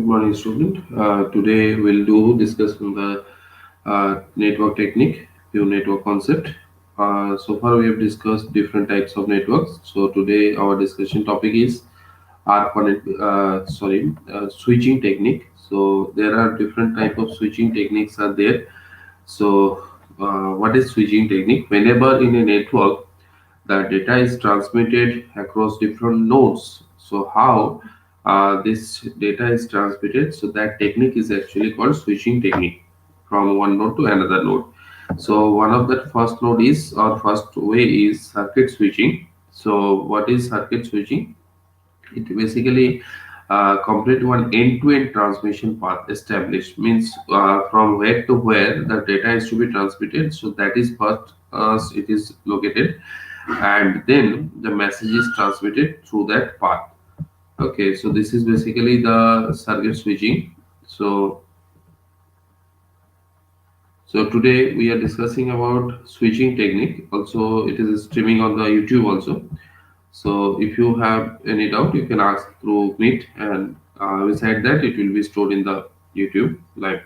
Good morning, student. Today we'll discuss on the network technique, pure network concept. So far we have discussed different types of networks. So today our discussion topic is switching technique. So there are different type of switching techniques are there. So what is switching technique? Whenever in a network the data is transmitted across different nodes. So how this data is transmitted? So that technique is actually called switching technique from one node to another node. So one of the first node is or first way is circuit switching. So what is circuit switching? It basically complete one end-to-end transmission path established, means from where to where the data is to be transmitted. So that is first it is located, and then the message is transmitted through that path. Okay, so this is basically the circuit switching. So so today we are discussing about switching technique. Also it is streaming on the YouTube also. So if you have any doubt, you can ask through Meet, and beside that, it will be stored in the YouTube live.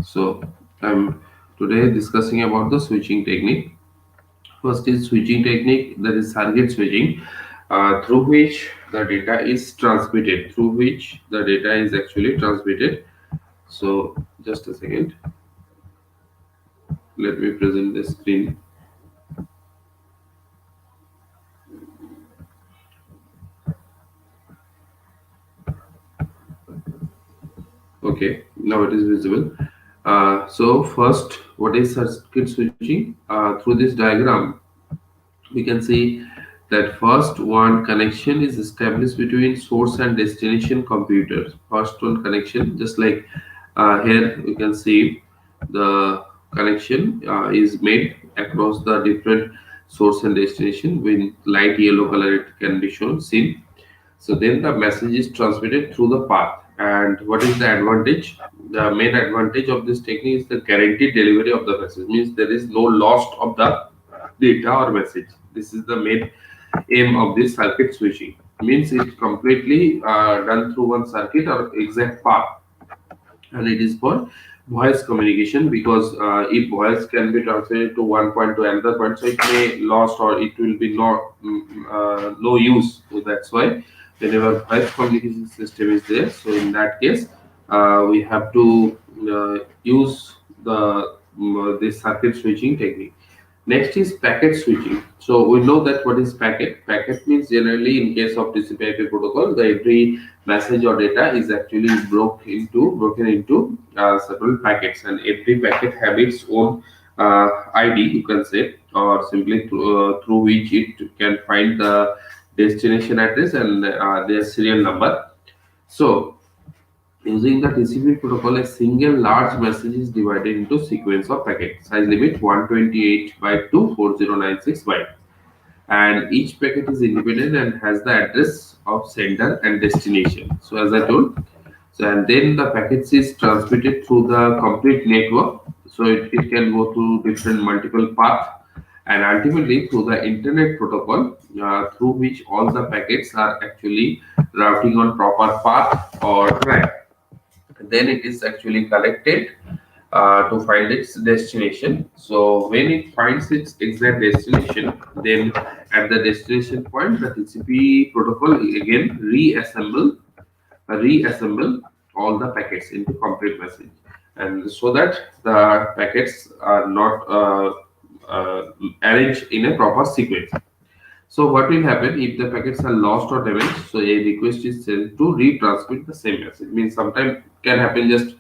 So I'm today discussing about the switching technique. First is switching technique, that is circuit switching, through which the data is transmitted. Through which the data is actually transmitted. So just a second, let me present the screen. Okay, now it is visible. So first, what is circuit switching? Through this diagram, we can see that first one connection is established between source and destination computers. First one connection, just like here you can see the connection is made across the different source and destination. With light yellow color it can be shown seen. So then the message is transmitted through the path. And what is the advantage? The main advantage of this technique is the guaranteed delivery of the message. Means there is no loss of the data or message. This is the main aim of this circuit switching. Means it completely done through one circuit or exact path, and it is for voice communication, because if voice can be transferred to one point to another point, so it may lost or it will be no use. So that's why whenever voice communication system is there, so in that case we have to use the this circuit switching technique. Next is packet switching. So we know that what is packet. Packet means generally in case of TCP/IP protocol, the every message or data is actually broken into several packets, and every packet have its own ID, you can say, or simply through which it can find the destination address and their serial number. So using the TCP protocol, a single large message is divided into sequence of packets. Size limit 128 byte to 4096 byte. And each packet is independent and has the address of sender and destination. So as I told, so and then the packets is transmitted through the complete network. So it can go through different multiple paths, and ultimately through the internet protocol, through which all the packets are actually routing on proper path or track. Then it is actually collected to find its destination. So when it finds its exact destination, then at the destination point, the TCP protocol again reassemble all the packets into complete message, and so that the packets are not arranged in a proper sequence. So what will happen if the packets are lost or damaged? So a request is sent to retransmit the same message. Means sometimes can happen just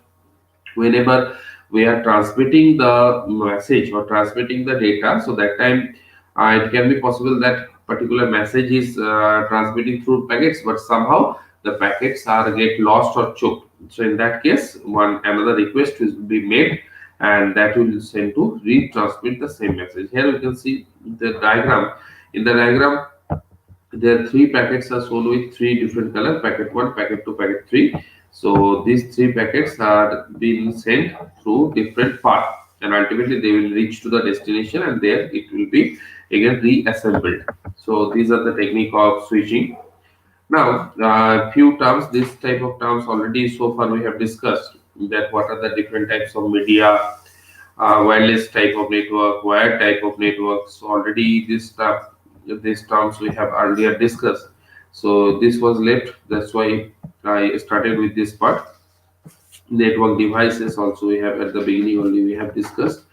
whenever we are transmitting the message or transmitting the data. So that time it can be possible that particular message is transmitting through packets, but somehow the packets are get lost or choked. So in that case, one another request will be made, and that will send to retransmit the same message. Here you can see the diagram. In the diagram, there are three packets are shown with three different color: packet 1, packet 2, packet 3. So these three packets are being sent through different paths, and ultimately they will reach to the destination, and there it will be again reassembled. So these are the technique of switching. Now, few terms, this type of terms already so far we have discussed, that what are the different types of media, wireless type of network, wired type of network. So already this stuff, these terms we have earlier discussed. So this was left. That's why I started with this part. Network devices also we have at the beginning only we have discussed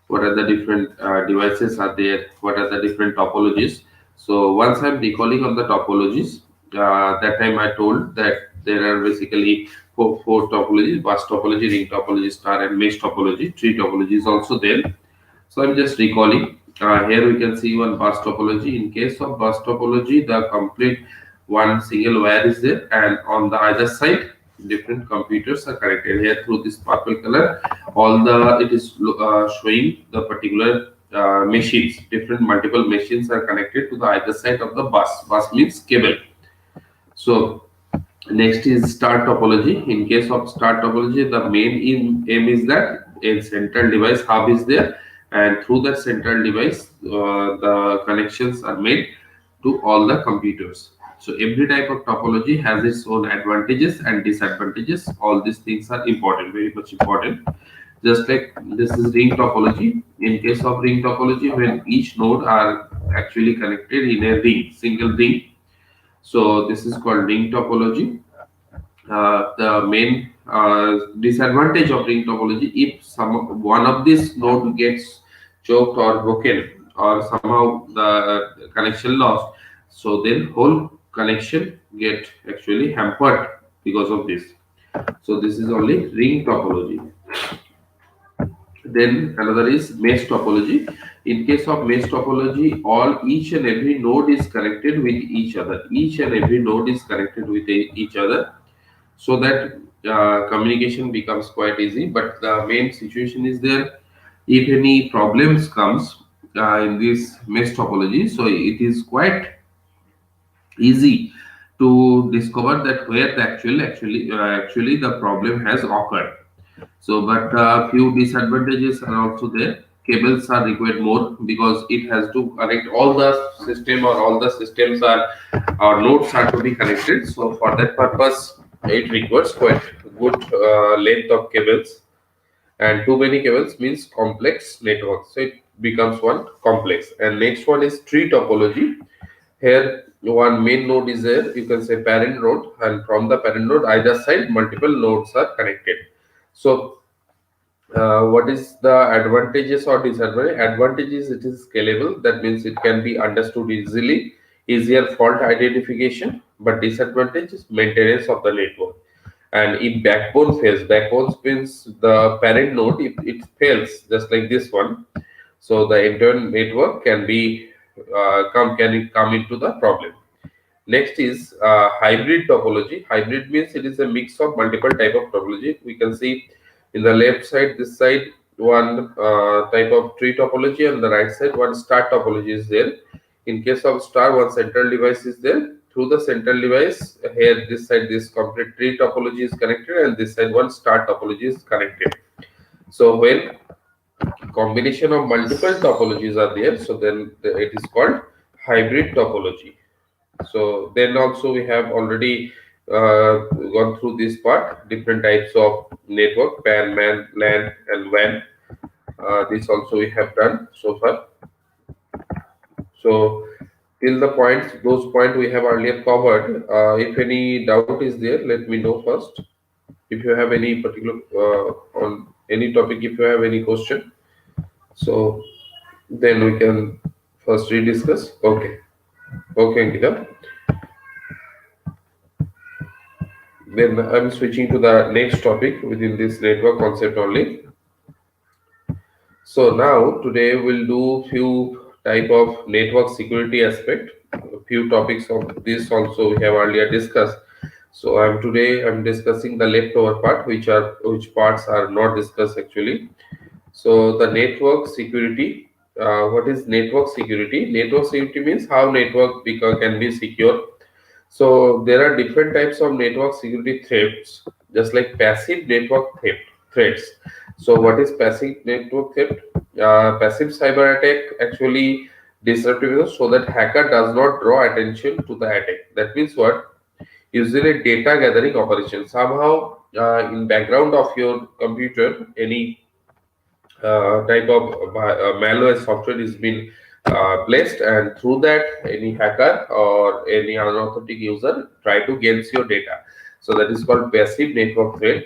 what are the different devices are there, what are the different topologies. So once I'm recalling on the topologies, that time I told that there are basically four topologies: bus topology, ring topology, star and mesh topology. Three topologies also there. So I'm just recalling. Here we can see one bus topology. In case of bus topology, the complete one single wire is there, and on the other side, different computers are connected. Here through this purple color, all the it is showing the particular machines. Different multiple machines are connected to the either side of the bus. Bus means cable. So next is star topology. In case of star topology, the main aim is that a central device hub is there, and through that central device, the connections are made to all the computers. So every type of topology has its own advantages and disadvantages. All these things are important, very much important. Just like this is ring topology. In case of ring topology, when each node are actually connected in a ring, single ring, so this is called ring topology. The main disadvantage of ring topology, if some one of these node gets choked or broken or somehow the connection lost, so then whole connection get actually hampered because of this. So this is only ring topology. Then another is mesh topology. In case of mesh topology, all each and every node is connected with each other. Each and every node is connected with each other, so that communication becomes quite easy. But the main situation is there, if any problems comes in this mesh topology, so it is quite easy to discover that where the actually the problem has occurred. So, but few disadvantages are also there. Cables are required more because it has to connect all the system, or all the systems are or nodes are to be connected. So, for that purpose, it requires quite good length of cables, and too many cables means complex network. So, it becomes one complex. And next one is tree topology. Here, one main node is there. You can say parent node, and from the parent node, either side, multiple nodes are connected. So what is the advantages or disadvantages? Advantages, it is scalable. That means it can be understood easily, easier fault identification. But disadvantage is maintenance of the network. And if backbone fails, backbone means the parent node, if it fails, just like this one, so the entire network can be come into the problem. Next is hybrid topology. Hybrid means it is a mix of multiple type of topology. We can see in the left side, this side, one type of tree topology, and the right side, one star topology is there. In case of star, one central device is there. Through the central device, here this side, this complete tree topology is connected, and this side, one star topology is connected. So when combination of multiple topologies are there, so then it is called hybrid topology. So then also we have already gone through this part, different types of network: PAN, MAN, LAN, and WAN. This also we have done so far. So till the points, those points we have earlier covered. If any doubt is there, let me know first. If you have any particular on any topic, if you have any question, so then we can first rediscuss. Okay, okay, Ankita. Then I'm switching to the next topic within this network concept only. So now today we'll do few type of network security aspect. A few topics of this also we have earlier discussed. So I'm discussing the leftover part, which parts are not discussed actually. So the network security. What is network security? Network security means how can be secure. So there are different types of network security threats, just like passive network threats. So what is passive network threat? Passive cyber attack actually disruptive so that hacker does not draw attention to the attack. That means what? usually data gathering operation. Somehow, in background of your computer, any type of malware software is been placed, and through that any hacker or any unauthorized user try to gain your data. So that is called passive network threat.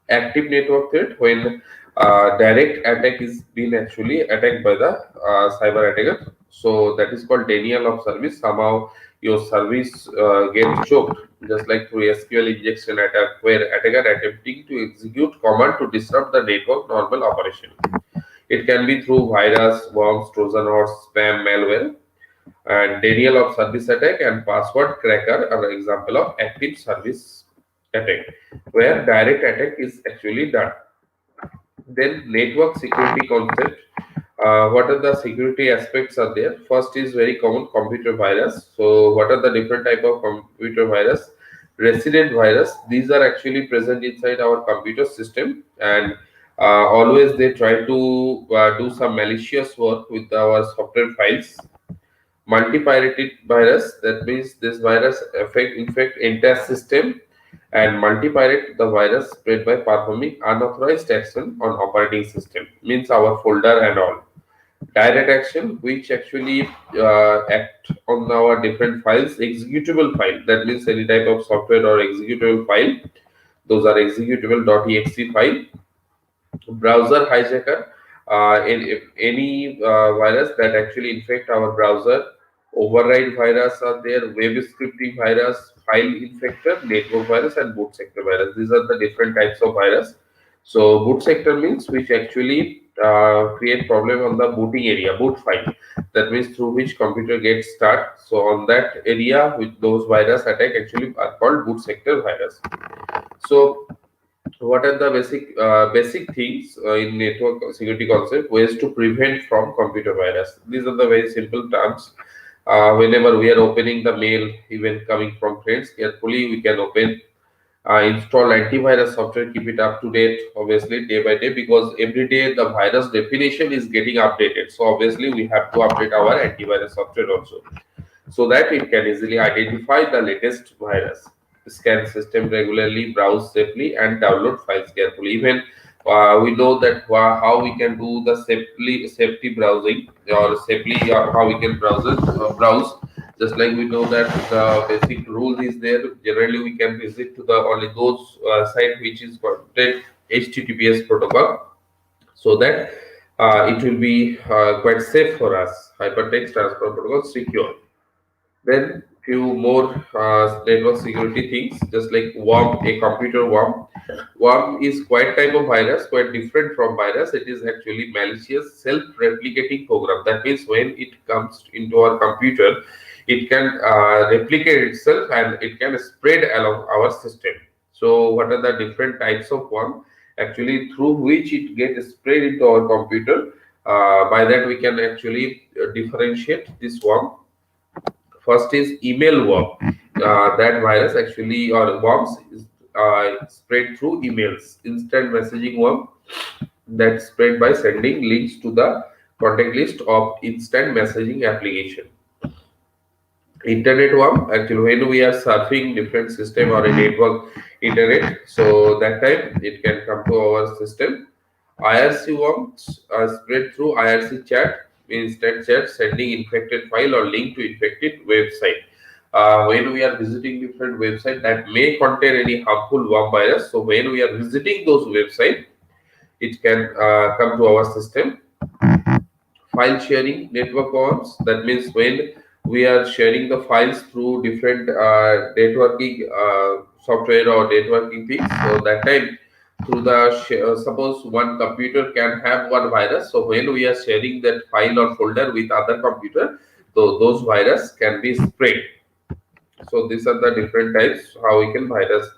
Active network threat, when direct attack is being actually attacked by the cyber attacker, so that is called denial of service. Somehow your service gets choked, just like through SQL injection attack, where attacker attempting to execute command to disrupt the network normal operation. It can be through virus, worms, Trojan horse, spam, malware. And denial of service attack and password cracker are example of active service attack, where direct attack is actually done. Then network security concept. What are the security aspects are there? First is very common computer virus. So what are the different type of computer virus? Resident virus. These are actually present inside our computer system, and always they try to do some malicious work with our software files. Multi-pirated virus, that means this virus infect entire system, and multi-pirate the virus spread by performing unauthorized action on operating system, means our folder and all. Direct action, which actually act on our different files. Executable file, that means any type of software or executable file, those are executable.exe file. Browser hijacker, if any virus that actually infect our browser. Override virus are there, web scripting virus, file infector, network virus, and boot sector virus. These are the different types of virus. So boot sector means which actually create problem on the booting area, boot file, that means through which computer gets start. So on that area, with those virus attack actually are called boot sector virus. So what are the basic things in network security concept? Ways to prevent from computer virus. These are the very simple terms. Whenever we are opening the mail, even coming from friends, carefully we can open, install antivirus software, keep it up to date, obviously day by day, because every day the virus definition is getting updated. So obviously we have to update our antivirus software also, so that it can easily identify the latest virus. Scan system regularly, browse safely, and download files carefully. Even we know that how we can do the safety browsing, or safely how we can browse. Just like we know that the basic rule is there. Generally, we can visit to the only those site which is content HTTPS protocol, so that it will be quite safe for us. Hypertext transfer protocol secure. Then few more network security things, just like worm, a computer worm. Worm is quite type of virus, quite different from virus. It is actually malicious, self-replicating program. That means when it comes into our computer, it can replicate itself and it can spread along our system. So what are the different types of worm? Actually, through which it gets spread into our computer. By that we can actually differentiate this worm. First is email worm. That virus actually, or worms, is spread through emails. Instant messaging worm, that spread by sending links to the contact list of instant messaging application. Internet worm, actually when we are surfing different system or a network internet, so that time it can come to our system. IRC worms are spread through IRC chat, instant chat, sending infected file or link to infected website. When we are visiting different website that may contain any harmful worm virus, so when we are visiting those website, it can come to our system. File sharing network worms, that means when we are sharing the files through different networking software or networking things, so that time through the suppose one computer can have one virus, so when we are sharing that file or folder with other computer, those virus can be spread. So these are the different types how we can virus.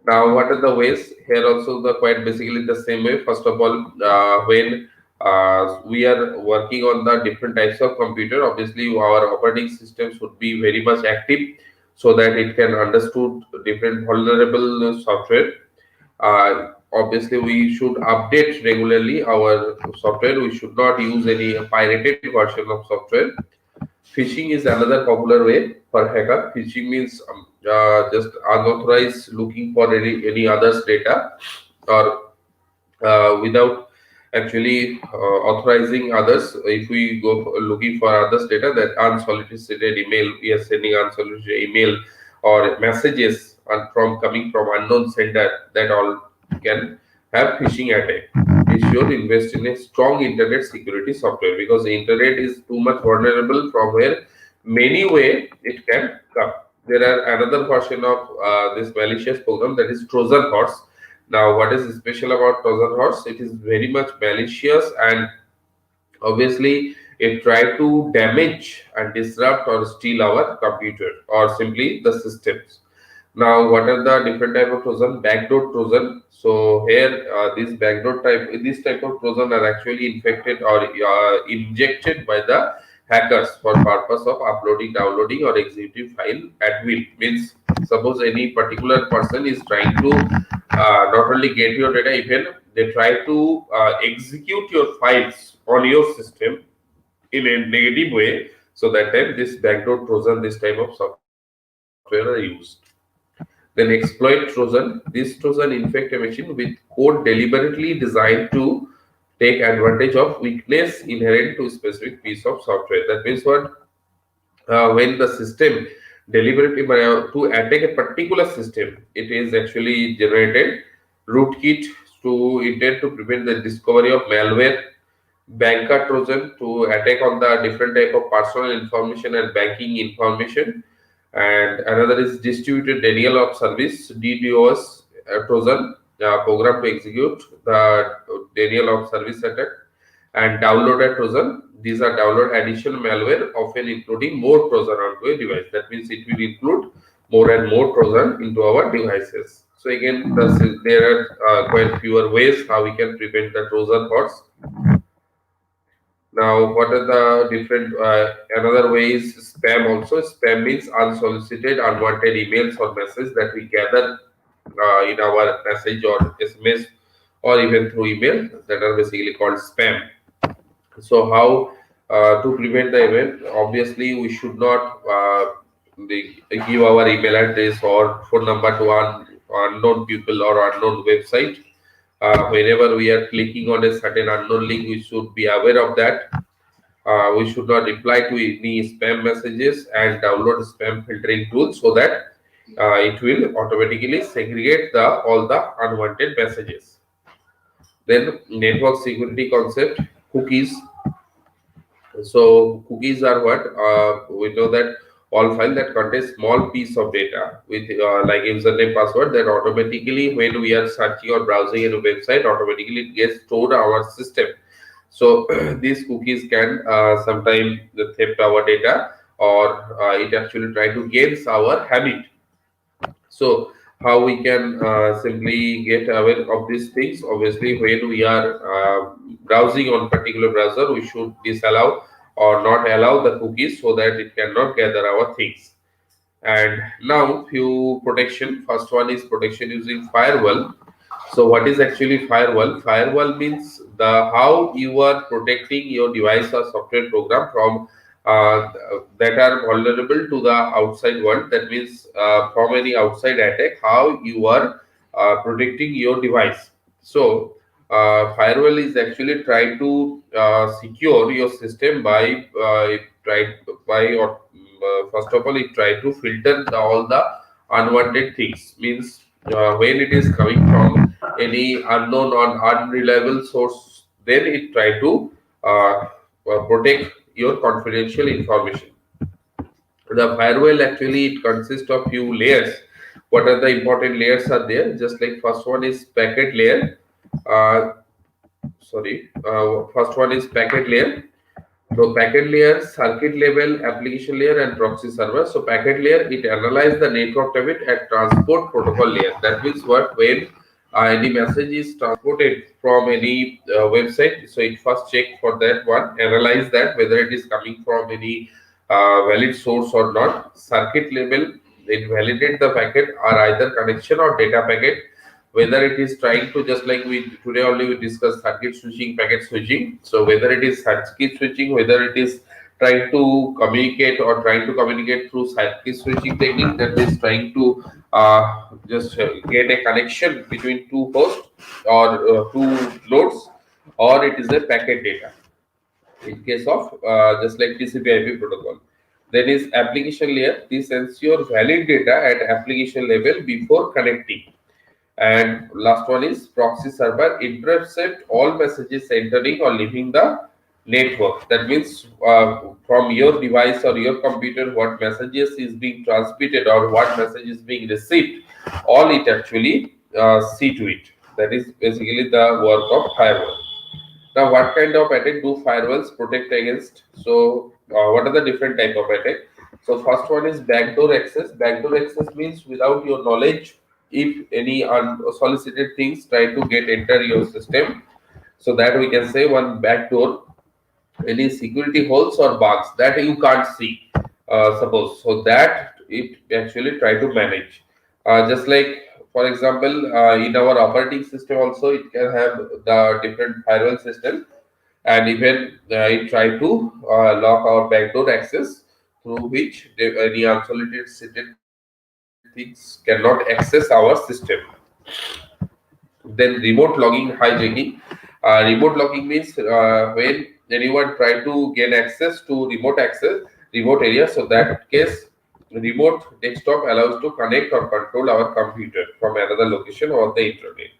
Now, what are the ways? Here also the quite basically the same way. First of all, when we are working on the different types of computer, obviously our operating system should be very much active, so that it can understood different vulnerable software. Obviously, we should update regularly our software. We should not use any pirated version of software. Phishing is another popular way for hacker. Phishing means just unauthorized looking for any others data, or without actually authorizing others. If we go looking for others data, that unsolicited email, we are sending unsolicited email or messages from coming from unknown sender, that all can have phishing attack. We should invest in a strong internet security software, because the internet is too much vulnerable, from where many way it can come. There are another version of this malicious program, that is Trojan horse. Now, what is special about Trojan horse? It is very much malicious, and obviously it try to damage and disrupt or steal our computer, or simply the systems. Now, what are the different type of Trojan? Backdoor Trojan. So here, this type of Trojan are actually infected or injected by the hackers for purpose of uploading, downloading, or executing file at will. Means, suppose any particular person is trying to not only get your data, even they try to execute your files on your system in a negative way. So that time this backdoor Trojan, this type of software are used. Then exploit Trojan. This Trojan infect a machine with code deliberately designed to take advantage of weakness inherent to specific piece of software. That means what? When the system deliberately to attack a particular system, it is actually generated rootkit to intend to prevent the discovery of malware, banker Trojan to attack on the different type of personal information and banking information, and another is distributed denial of service (DDoS) Trojan, program to execute the denial of service attack, and downloaded Trojan. These are download additional malware, often including more Trojan onto a device. That means it will include more and more Trojan into our devices. So again, there are quite fewer ways how we can prevent the Trojan horse. Now, what are the different? Another way is spam. Also, spam means unsolicited, unwanted emails or messages that we gather in our message or SMS, or even through email, that are basically called spam. So, how to prevent the event? Obviously, we should not give our email address or phone number to unknown people or unknown website. Whenever we are clicking on a certain unknown link, we should be aware of that. We should not reply to any spam messages, and download spam filtering tools, so that it will automatically segregate all the unwanted messages. Then network security concept, cookies. So cookies are what? We know that all file that contains small piece of data with like username, password, that automatically when we are searching or browsing in a website, automatically it gets stored on our system. So these cookies can sometimes theft our data, or it actually try to gain our habit. So how we can simply get aware of these things? Obviously, when we are browsing on particular browser, we should disallow or not allow the cookies, so that it cannot gather our things. And now few protection. First one is protection using firewall. So what is actually firewall? Firewall means the how you are protecting your device or software program from that are vulnerable to the outside world. That means from any outside attack, how you are protecting your device. So firewall is actually try to secure your system by try by or first of all, it try to filter all the unwanted things. Means when it is coming from any unknown or unreliable source, then it try to protect your confidential information. The firewall actually it consists of few layers. What are the important layers are there? Just like first one is packet layer. Uh, First one is packet layer. So packet layer, circuit level, application layer, and proxy server. So packet layer, it analyze the network traffic at transport protocol layer. That means what? When any message is transported from any website, so it first check for that one, analyze that whether it is coming from any valid source or not. Circuit level, it validate the packet or either connection or data packet, whether it is trying to, just like we today only we discussed circuit switching, packet switching. So whether it is circuit switching, whether it is trying to communicate or trying to communicate through circuit switching technique, that is trying to just get a connection between two hosts or two nodes, or it is a packet data in case of just like TCP/IP protocol. Then is application layer. This ensures valid data at application level before connecting. And last one is proxy server, intercept all messages entering or leaving the network. That means from your device or your computer, what messages is being transmitted or what message is being received, all it actually see to it. That is basically the work of firewall. Now, what kind of attack do firewalls protect against? So, what are the different type of attack? So, first one is backdoor access. Backdoor access means without your knowledge, if any unsolicited things try to get enter your system, so that we can say one backdoor, any security holes or bugs that you can't see. Suppose so that it actually try to manage. Just like for example, in our operating system also it can have the different firewall system, and even it try to lock our backdoor access through which any unsolicited things cannot access our system. Then remote logging hijacking. Remote logging means when anyone try to gain access to remote area. So that case, remote desktop allows to connect or control our computer from another location or the internet.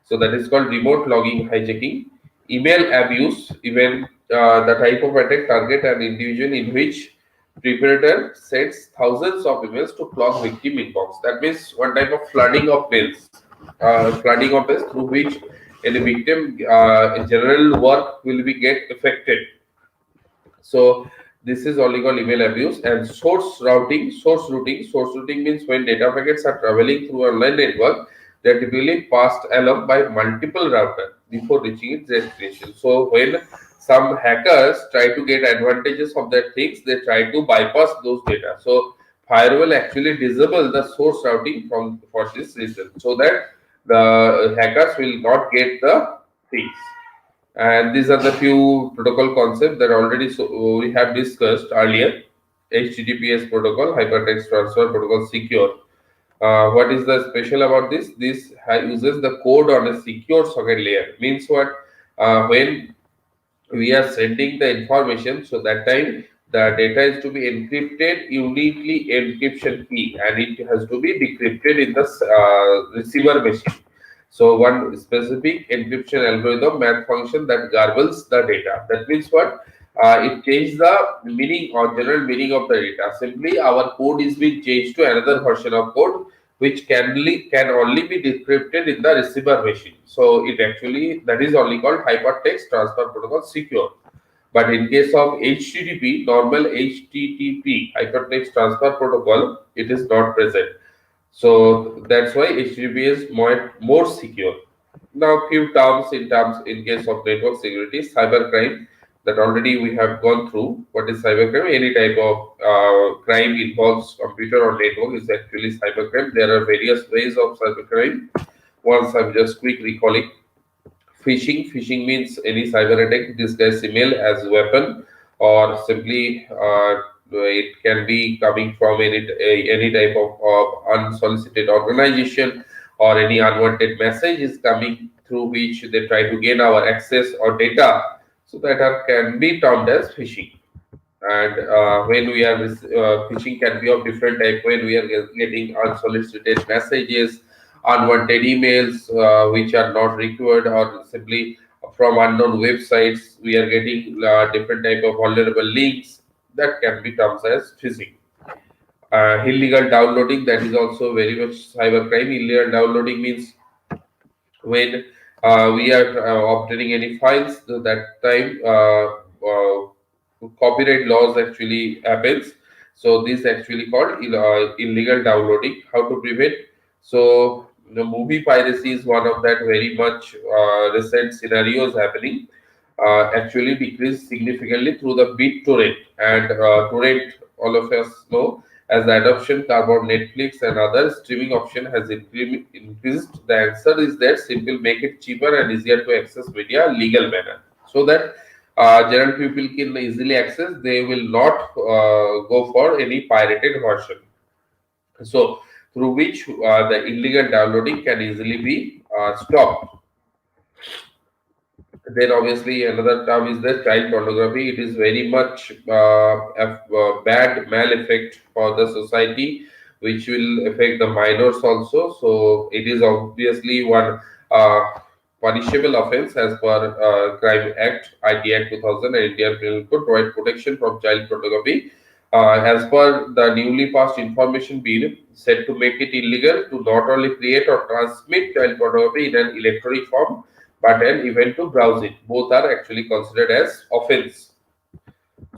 So that is called remote logging hijacking. Email abuse, even the type of attack target an individual in which perpetrator sends thousands of emails to clog victim inbox. That means one type of flooding of mails through which any victim general work will be get affected. So this is only called email abuse. And source routing. Source routing means when data packets are traveling through online network, they are typically passed along by multiple routers before reaching its destination. So when some hackers try to get advantages of that things, they try to bypass those data. So firewall actually disable the source routing from for this reason, so that the hackers will not get the things. And these are the few protocol concepts that already we have discussed earlier. HTTPS protocol, hypertext transfer protocol, secure. What is the special about this? This uses the code on a secure socket layer. Means what? When we are sending the information, so that time the data is to be encrypted uniquely encryption key, and it has to be decrypted in the receiver machine. So one specific encryption algorithm math function that garbles the data. That means what? It changes the meaning or general meaning of the data. Simply our code is being changed to another version of code which can only be decrypted in the receiver machine. So it actually, that is only called hypertext transfer protocol secure. But in case of HTTP, normal HTTP hypertext transfer protocol, it is not present. So that's why HTTP is more secure. Now, few terms in case of network security, cybercrime, that already we have gone through. What is cybercrime? Any type of crime involves computer or network is actually cybercrime. There are various ways of cybercrime. Once I'm just quick recalling. Phishing means any cyber attack disguise email as weapon, or simply it can be coming from any type of unsolicited organization, or any unwanted message is coming through which they try to gain our access or data. So that can be termed as phishing. And when we are phishing can be of different type. When we are getting unsolicited messages, unwanted emails which are not required, or simply from unknown websites we are getting different type of vulnerable links, that can be termed as phishing. Illegal downloading, that is also very much cybercrime. Illegal downloading means when we are obtaining any files, so that time copyright laws actually happens. So this actually called illegal downloading. How to prevent? So the movie piracy is one of that very much recent scenarios happening. Actually decreased significantly through the BitTorrent, and torrent, all of us know, as the adoption curve of Netflix and other streaming option has increased. The answer is that simple, make it cheaper and easier to access media legal manner, so that general people can easily access. They will not go for any pirated version. So through which the illegal downloading can easily be stopped. Then obviously another term is the child pornography. It is very much a bad mal effect for the society, which will affect the minors also. So it is obviously one uh, punishable offense as per Crime Act, IT Act 2000 and Indian Penal Code provide protection from child pornography. As per the newly passed information bill, said to make it illegal to not only create or transmit child pornography in an electronic form but an event to browse it. Both are actually considered as offense.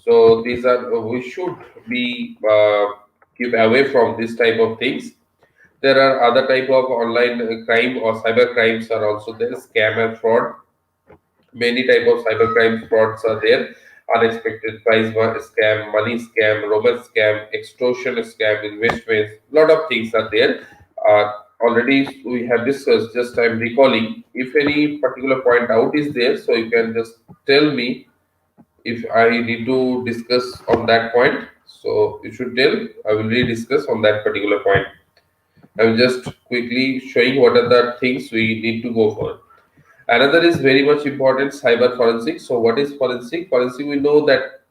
So these are we should be keep away from this type of things. There are other type of online crime or cyber crimes are also there. Scam and fraud. Many type of cyber crime frauds are there. Unexpected scam, money scam, romance scam, extortion scam, investments. Lot of things are there. Uh, Already we have discussed. Just I'm recalling. If any particular point out is there, so you can just tell me if I need to discuss on that point. So you should tell. I will re-discuss on that particular point. I'm just quickly showing what are the things we need to go for. Another is very much important, cyber forensics. So what is forensic? Forensic, we know that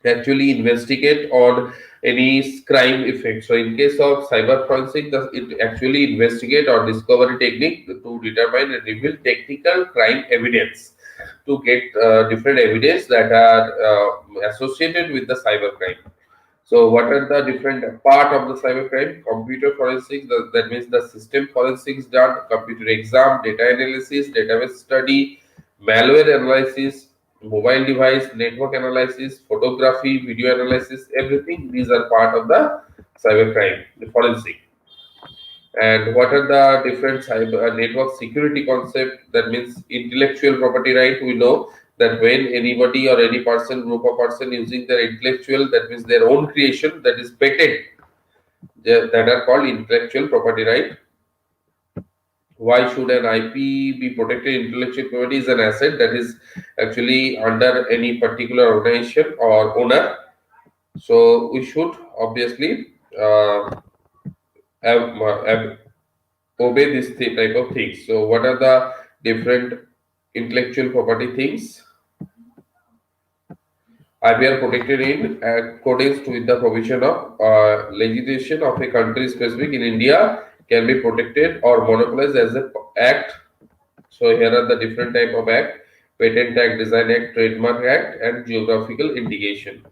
actually investigate on any crime effect. So in case of cyber forensic, it actually investigate or discovery technique to determine and reveal technical crime evidence to get different evidence that are associated with the cyber crime. So, what are the different part of the cybercrime? Computer forensics, that means the system forensics done, computer exam, data analysis, database study, malware analysis, mobile device, network analysis, photography, video analysis, everything. These are part of the cybercrime, the forensic. And what are the different cyber network security concept? That means intellectual property right. We know that when anybody or any person, group of person using their intellectual, that means their own creation, that is patent, that are called intellectual property right. Why should an IP be protected? Intellectual property is an asset that is actually under any particular organization or owner. So we should obviously have obey this type of things. So, what are the different intellectual property things? IP are protected in accordance with the provision of legislation of a country specific. In India, can be protected or monopolized as a act. So, here are the different type of act: Patent Act, Design Act, Trademark Act, and Geographical Indication.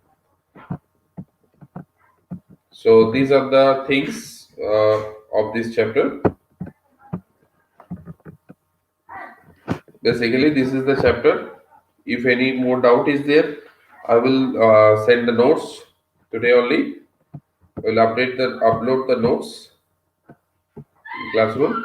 So, these are the things of this chapter. Basically, this is the chapter. If any more doubt is there, I will send the notes today only. I will upload the notes in classroom.